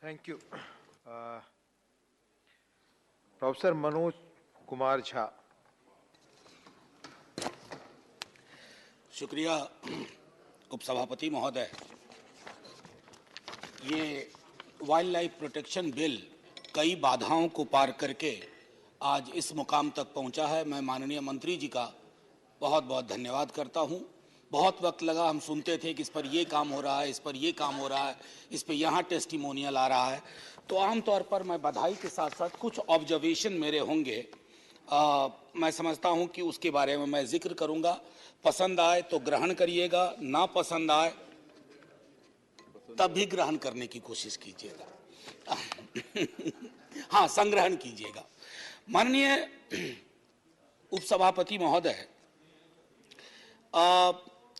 Thank you. Professor Manoj Kumar Jha. शुक्रिया उपसभापति महोदय। ये वाइल्ड लाइफ प्रोटेक्शन बिल कई बाधाओं को पार करके आज इस मुकाम तक पहुंचा है। मैं माननीय मंत्री जी का बहुत बहुत धन्यवाद करता हूं। बहुत वक्त लगा, हम सुनते थे कि इस पर ये काम हो रहा है, इस पर ये काम हो रहा है, इस पर यहाँ टेस्टिमोनियल आ रहा है। तो आमतौर पर मैं बधाई के साथ साथ कुछ ऑब्जर्वेशन मेरे होंगे, मैं समझता हूं कि उसके बारे में मैं जिक्र करूंगा। पसंद आए तो ग्रहण करिएगा, ना पसंद आए तब भी ग्रहण करने की कोशिश कीजिएगा। हाँ, संग्रहण कीजिएगा। माननीय उपसभापति महोदय,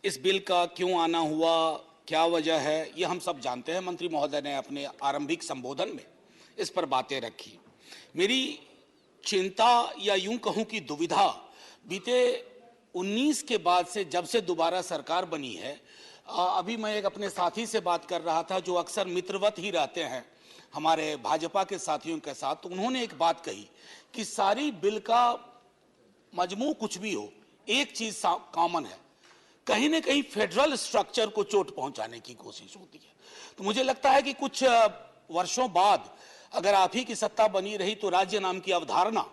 इस बिल का क्यों आना हुआ, क्या वजह है, ये हम सब जानते हैं। मंत्री महोदय ने अपने आरंभिक संबोधन में इस पर बातें रखी। मेरी चिंता या यूं कहूं कि दुविधा बीते 19 के बाद से, जब से दोबारा सरकार बनी है, अभी मैं एक अपने साथी से बात कर रहा था जो अक्सर मित्रवत ही रहते हैं हमारे भाजपा के साथियों के साथ। तो उन्होंने एक बात कही कि सारी बिल का मजमू कुछ भी हो, एक चीज कॉमन है, कहीं ना कहीं फेडरल स्ट्रक्चर को चोट पहुंचाने की कोशिश होती है। तो मुझे लगता है कि कुछ वर्षों बाद अगर आप ही की सत्ता बनी रही तो राज्य नाम की अवधारणा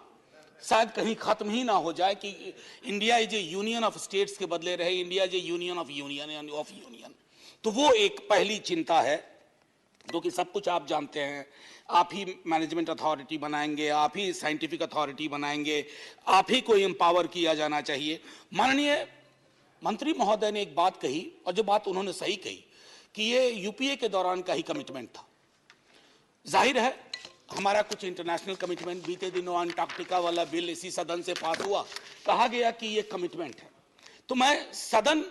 शायद कहीं खत्म ही ना हो जाए कि India is A union of states के बदले रहे India is A union of union. तो वो एक पहली चिंता है, जो कि सब कुछ आप जानते हैं। आप ही मैनेजमेंट अथॉरिटी बनाएंगे, आप ही साइंटिफिक अथॉरिटी बनाएंगे, आप ही को एम्पावर किया जाना चाहिए। माननीय मंत्री महोदय ने एक बात कही, और जो बात उन्होंने सही कही, कि ये यूपीए के दौरान का ही कमिटमेंट था। जाहिर है हमारा कुछ इंटरनेशनल कमिटमेंट, बीते दिनों अंटार्कटिका वाला बिल इसी सदन से पास हुआ, कहा गया कि ये कमिटमेंट है। तो मैं सदन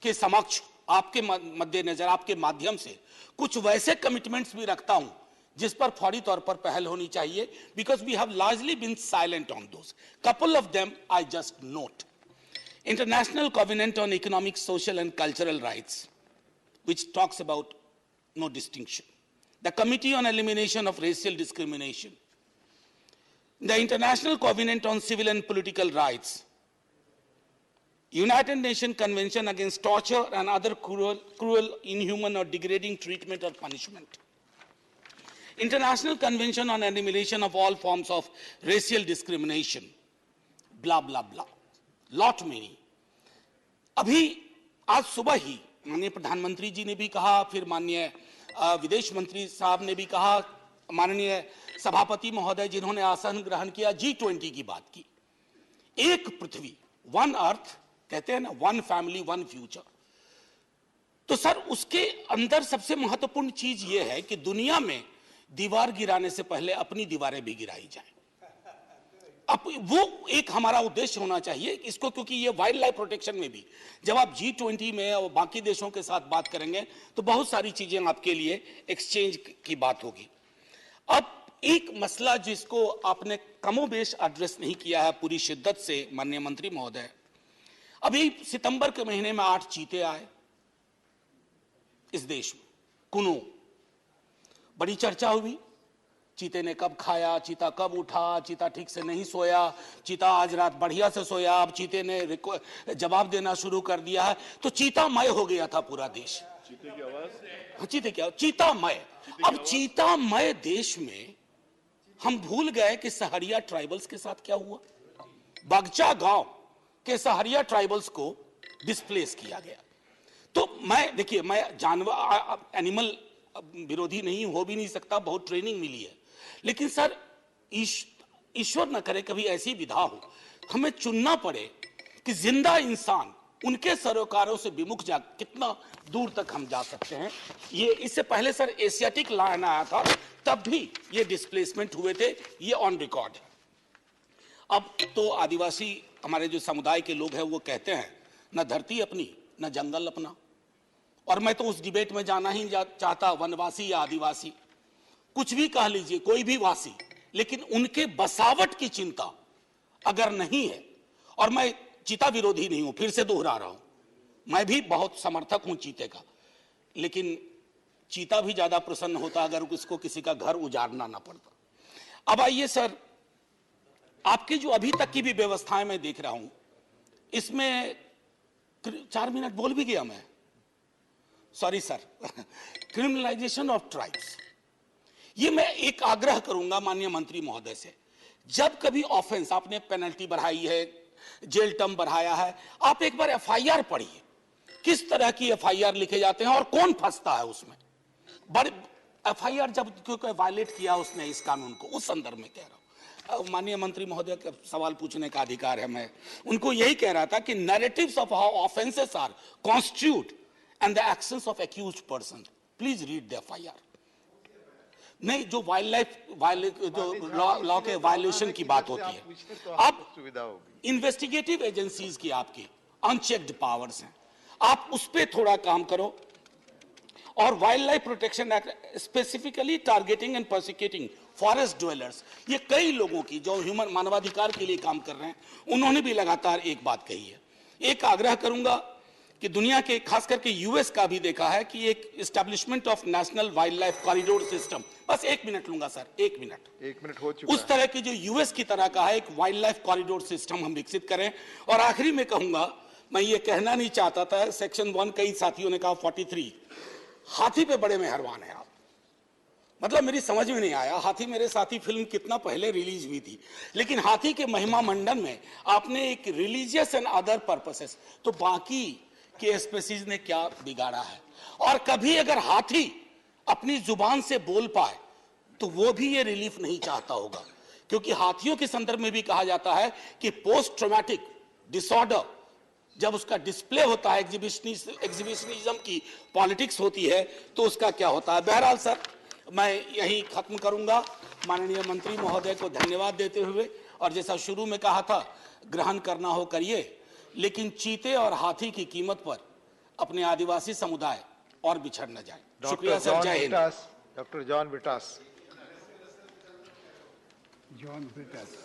के समक्ष आपके मद्देनजर, आपके माध्यम से कुछ वैसे कमिटमेंट्स भी रखता हूं जिस पर फौरी तौर पर पहल होनी चाहिए, because we have largely been silent on those. Couple of them I just note. International Covenant on Economic, Social and Cultural Rights, which talks about no distinction. The Committee on Elimination of Racial Discrimination. The International Covenant on Civil and Political Rights. United Nations Convention Against Torture and Other cruel, inhuman or degrading treatment or punishment. International Convention on Elimination of all forms of racial discrimination. Blah, blah, blah. Lot many. अभी आज सुबह ही माननीय प्रधानमंत्री जी ने भी कहा, फिर माननीय विदेश मंत्री साहब ने भी कहा, माननीय सभापति महोदय जिन्होंने आसन ग्रहण किया, G20 की बात की। एक पृथ्वी, वन अर्थ, कहते हैं ना, वन फैमिली वन फ्यूचर। तो सर उसके अंदर सबसे महत्वपूर्ण चीज यह है कि दुनिया में दीवार गिराने से पहले अपनी दीवारें भी गिराई जाए। अब वो एक हमारा उद्देश्य होना चाहिए इसको, क्योंकि ये वाइल्ड लाइफ प्रोटेक्शन में भी जब आप G20 में और बाकी देशों के साथ बात करेंगे तो बहुत सारी चीजें आपके लिए एक्सचेंज की बात होगी। अब एक मसला जिसको आपने कमोबेश एड्रेस नहीं किया है पूरी शिद्दत से माननीय मंत्री महोदय, अभी सितंबर के महीने में 8 चीते आए इस देश में, कुनो बड़ी चर्चा हुई। चीते ने कब खाया, चीता कब उठा, चीता ठीक से नहीं सोया, चीता आज रात बढ़िया से सोया, अब चीते ने जवाब देना शुरू कर दिया है। तो चीतामय हो गया था पूरा देश। चीते की आवाज, चीते क्या, चीतामय। अब चीतामय देश में हम भूल गए कि सहरिया ट्राइबल्स के साथ क्या हुआ। बगचा गांव के सहरिया ट्राइबल्स को डिस्प्लेस किया गया। तो मैं, देखिए, मैं जानवर एनिमल विरोधी नहीं हो भी नहीं सकता, बहुत ट्रेनिंग मिली है, लेकिन सर ईश्वर न करे कभी ऐसी विधा हो, हमें चुनना पड़े कि जिंदा इंसान उनके सरोकारों से विमुख जा कितना दूर तक हम जा सकते हैं। ये इससे पहले सर एशियाटिक लायन आया था, तब भी ये डिस्प्लेसमेंट हुए थे, ये ऑन रिकॉर्ड। अब तो आदिवासी हमारे जो समुदाय के लोग हैं वो कहते हैं न धरती अपनी न जंगल अपना, और मैं तो उस डिबेट में जाना ही चाहता, वनवासी या आदिवासी, कुछ भी कह लीजिए, कोई भी वासी, लेकिन उनके बसावट की चिंता अगर नहीं है, और मैं चीता विरोधी नहीं हूं, फिर से दोहरा रहा हूं, मैं भी बहुत समर्थक हूं चीते का, लेकिन चीता भी ज्यादा प्रसन्न होता अगर उसको किसी का घर उजाड़ना ना पड़ता। अब आइए सर, आपकी जो अभी तक की भी व्यवस्थाएं मैं देख रहा हूं, इसमें 4 मिनट बोल भी गया मैं, sorry sir. Criminalisation of tribes, ये मैं एक आग्रह करूंगा माननीय मंत्री महोदय से, जब कभी ऑफेंस, आपने पेनल्टी बढ़ाई है, जेल टर्म बढ़ाया है, आप एक बार एफआईआर पढ़िए, किस तरह की एफआईआर लिखे जाते हैं और कौन फंसता है उसमें। बड़े एफआईआर जब क्योंकि वायलेट किया उसने इस कानून को, उस संदर्भ में कह रहा हूं। माननीय मंत्री महोदय का सवाल पूछने का अधिकार है, मैं उनको यही कह रहा था कि narratives of how offences are constitute and the actions of accused person, please read the FIR. नहीं, जो वाइल्ड लाइफ जो लॉ के वायलेशन की बात होती है, आप इन्वेस्टिगेटिव एजेंसीज की आपकी अनचेक्ड पावर्स हैं, आप उस पर थोड़ा काम करो। और wild life protection act specifically targeting and prosecuting forest dwellers, ये कई लोगों की जो ह्यूमन मानवाधिकार के लिए काम कर रहे हैं, उन्होंने भी लगातार एक बात कही है। एक आग्रह करूंगा कि दुनिया के, खास करके यूएस का भी देखा है कि एक establishment of national wild life corridor system, बस 1 मिनट लूंगा सर, 1 मिनट हो चुका उस तरह की जो यूएस की तरह का है एक वाइल्ड लाइफ कॉरिडोर सिस्टम हम विकसित करें। और आखिरी में कहूंगा, मैं ये कहना नहीं चाहता था, सेक्शन 1 कई साथियों ने कहा 43, हाथी पे बड़े मेहरबान है आप, मतलब मेरी समझ में नहीं आया, हाथी मेरे साथी फिल्म कितना पहले रिलीज हुई थी, लेकिन हाथी के महिमा मंडन में आपने एक रिलीजियस एंड अदर पर्पसेस, तो बाकी के स्पीसीज ने क्या बिगाड़ा है। और कभी अगर हाथी अपनी जुबान से बोल पाए तो वो भी ये रिलीफ नहीं चाहता होगा, क्योंकि हाथियों के संदर्भ में भी कहा जाता है कि पोस्ट ट्रॉमेटिक डिसऑर्डर जब उसका डिस्प्ले होता है, एग्जिबिशनिज्म की पॉलिटिक्स होती है, तो उसका क्या होता है। बहरहाल सर, मैं यही खत्म करूंगा, माननीय मंत्री महोदय को धन्यवाद देते हुए, और जैसा शुरू में कहा था, ग्रहण करना हो करिए, लेकिन चीते और हाथी की कीमत पर अपने आदिवासी समुदाय और बिछड़ न जाए। शुक्रिया सर, जय Hind. Doctor John Vitas. John विटास।